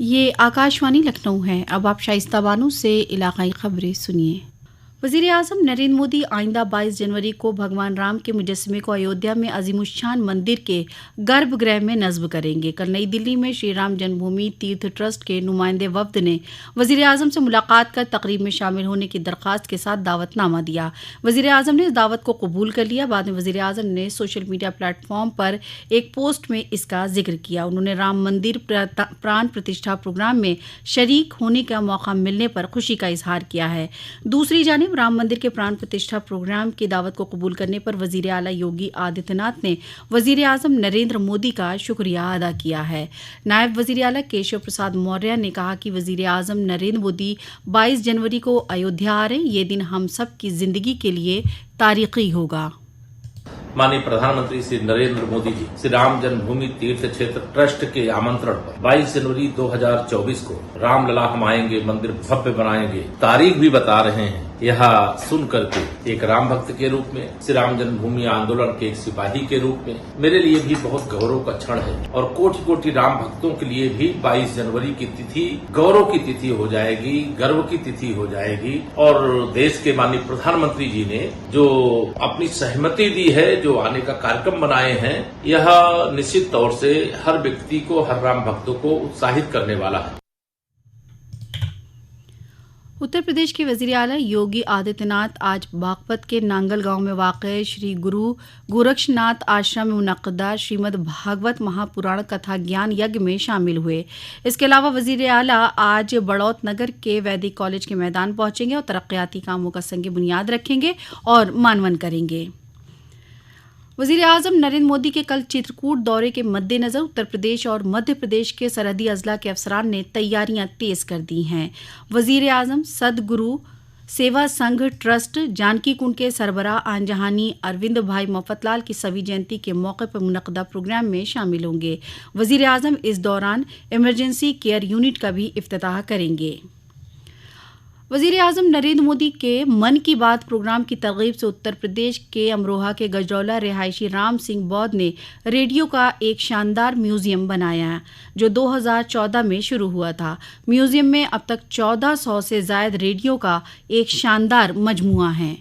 ये आकाशवाणी लखनऊ है। अब आप शाइस्ता बानो से इलाकाई खबरें सुनिए। वज़ीर-ए-आज़म नरेंद्र मोदी आइंदा 22 जनवरी को भगवान राम के मुजस्समे को अयोध्या में अज़ीमुश्शान मंदिर के गर्भगृह में नस्ब करेंगे। कल नई दिल्ली में श्री राम जन्मभूमि तीर्थ ट्रस्ट के नुमाइंदे वफ़द ने वज़ीर-ए-आज़म से मुलाकात कर तक़रीब में शामिल होने की दरख्वास्त के साथ दावतनामा दिया। वज़ीर-ए-आज़म ने इस दावत को कबूल कर लिया। बाद में वज़ीर-ए-आज़म ने सोशल मीडिया प्लेटफॉर्म पर एक पोस्ट में इसका जिक्र किया। उन्होंने राम मंदिर प्राण प्रतिष्ठा प्रोग्राम में शरीक होने का मौका मिलने पर खुशी का इजहार किया है। दूसरी जानिब राम मंदिर के प्राण प्रतिष्ठा प्रोग्राम की दावत को कबूल करने पर वजीर आला योगी आदित्यनाथ ने वजीर आजम नरेंद्र मोदी का शुक्रिया अदा किया है। नायब वजीर आला केशव प्रसाद मौर्य ने कहा कि वजीर आजम नरेंद्र मोदी 22 जनवरी को अयोध्या आ रहे हैं। ये दिन हम सब की जिंदगी के लिए तारीखी होगा। माननीय प्रधानमंत्री श्री नरेंद्र मोदी जी श्री राम जन्मभूमि तीर्थ क्षेत्र ट्रस्ट के आमंत्रण पर 22 जनवरी 2024 को रामलला हम आएंगे, मंदिर भव्य बनाएंगे, तारीख भी बता रहे हैं। यह सुन करके एक राम भक्त के रूप में, श्री राम जन्मभूमि आंदोलन के एक सिपाही के रूप में मेरे लिए भी बहुत गौरव का क्षण है और कोटि कोटि राम भक्तों के लिए भी 22 जनवरी की तिथि गौरव की तिथि हो जाएगी, गर्व की तिथि हो जाएगी। और देश के माननीय प्रधानमंत्री जी ने जो अपनी सहमति दी है, जो आने का कार्यक्रम बनाए हैं, यह निश्चित तौर से हर व्यक्ति को, हर राम भक्तों को उत्साहित करने वाला है। उत्तर प्रदेश के वजीर आला योगी आदित्यनाथ आज बागपत के नांगल गांव में वाक़ श्री गुरु गोरक्षनाथ आश्रम में मुनक़दा श्रीमद् भागवत महापुराण कथा ज्ञान यज्ञ में शामिल हुए। इसके अलावा वजीर आला आज बड़ौत नगर के वैदिक कॉलेज के मैदान पहुंचेंगे और तरक्याती कामों का संग बुनियाद रखेंगे और मानवन करेंगे। वज़ीर आज़म नरेंद्र मोदी के कल चित्रकूट दौरे के मद्देनज़र उत्तर प्रदेश और मध्य प्रदेश के सरहदी अजला के अफसरान ने तैयारियां तेज कर दी हैं। वज़ीर आज़म सदगुरु सेवा संघ ट्रस्ट जानकी कुंड के सरबराह आनजहानी अरविंद भाई मफतलाल की सवी जयंती के मौके पर मुनक़दा प्रोग्राम में शामिल होंगे। वज़ीर आज़म इस दौरान इमरजेंसी केयर यूनिट का भी इफ्तिताह करेंगे। वज़ीर आज़म नरेंद्र मोदी के मन की बात प्रोग्राम की तरगीब से उत्तर प्रदेश के अमरोहा के गजरौला रिहायशी राम सिंह बौद्ध ने रेडियो का एक शानदार म्यूज़ियम बनाया जो 2014 में शुरू हुआ था। म्यूज़ियम में अब तक 1400 से ज़ायद रेडियो का एक शानदार मजमुआ है।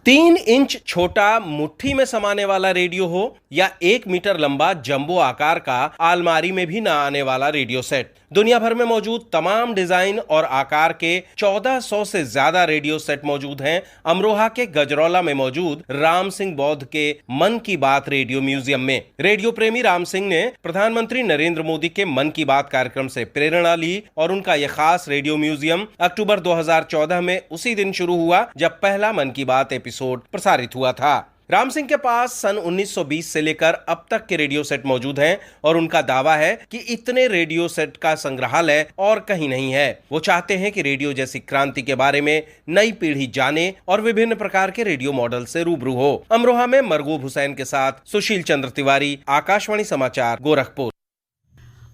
3 इंच छोटा मुट्ठी में समाने वाला रेडियो हो या 1 मीटर लंबा जंबो आकार का अलमारी में भी ना आने वाला रेडियो सेट, दुनिया भर में मौजूद तमाम डिजाइन और आकार के 1400 से ज्यादा रेडियो सेट मौजूद हैं अमरोहा के गजरौला में मौजूद राम सिंह बौद्ध के मन की बात रेडियो म्यूजियम में। रेडियो प्रेमी राम सिंह ने प्रधानमंत्री नरेंद्र मोदी के मन की बात कार्यक्रम से प्रेरणा ली और उनका यह खास रेडियो म्यूजियम अक्टूबर 2014 में उसी दिन शुरू हुआ जब पहला मन की बात एपिसोड प्रसारित हुआ था। राम सिंह के पास सन 1920 से लेकर अब तक के रेडियो सेट मौजूद हैं और उनका दावा है कि इतने रेडियो सेट का संग्रहालय और कहीं नहीं है। वो चाहते हैं कि रेडियो जैसी क्रांति के बारे में नई पीढ़ी जाने और विभिन्न प्रकार के रेडियो मॉडल से रूबरू हो। अमरोहा में मरगूब हुसैन के साथ सुशील चंद्र तिवारी, आकाशवाणी समाचार, गोरखपुर।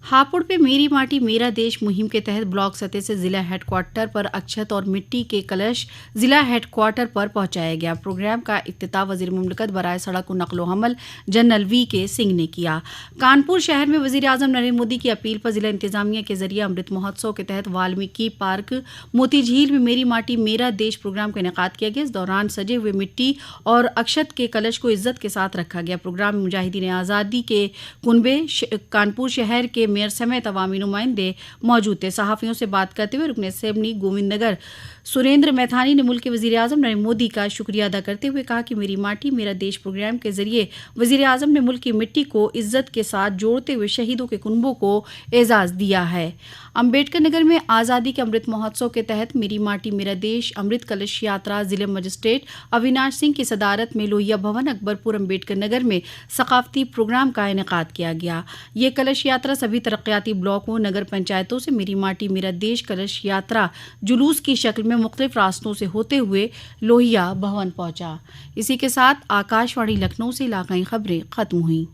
हापुड़ पे मेरी माटी मेरा देश मुहिम के तहत ब्लॉक सतह से जिला हेडक्वार्टर पर अक्षत और मिट्टी के कलश जिला हेडक्वार्टर पर पहुंचाया गया। प्रोग्राम का इफ्तिताह वजीर मुमलिकत बराए सड़क व नकलो हमल जनरल वी.के. सिंह ने किया। कानपुर शहर में वजीर आजम नरेंद्र मोदी की अपील पर जिला इंतजामिया के जरिए अमृत महोत्सव के तहत वाल्मीकि पार्क मोती झील में मेरी माटी मेरा देश प्रोग्राम का इनेकाद किया गया। इस दौरान सजे हुए मिट्टी और अक्षत के कलश को इज्जत के साथ रखा गया। प्रोग्राम में मुजाहिदीन आज़ादी के कुनबे, कानपुर शहर के मेयर समेत अवामी नुमाइंदे मौजूद थे। सहाफियों से बात करते हुए रुकने असेंबली गोविंद नगर सुरेंद्र मैथानी ने मुल्क के वजीर आजम नरेंद्र मोदी का शुक्रिया अदा करते हुए कहा कि मेरी माटी मेरा देश प्रोग्राम के जरिए वजीर आजम ने मुल्क की मिट्टी को इज्जत के साथ जोड़ते हुए शहीदों के कुनबों को एजाज दिया है। अम्बेडकर नगर में आज़ादी के अमृत महोत्सव के तहत मेरी माटी मेरा देश अमृत कलश यात्रा जिले मजिस्ट्रेट अविनाश सिंह की सदारत में लोहिया भवन अकबरपुर अम्बेडकर नगर में सकाफती प्रोग्राम का इनेकाद किया गया। ये कलश यात्रा सभी तरक्याती ब्लॉकों नगर पंचायतों से मेरी माटी मेरा देश कलश यात्रा जुलूस की शक्ल में मुख्तलिफ रास्तों से होते हुए लोहिया भवन पहुंचा। इसी के साथ आकाशवाणी लखनऊ से इलाकाई खबरें खत्म हुई।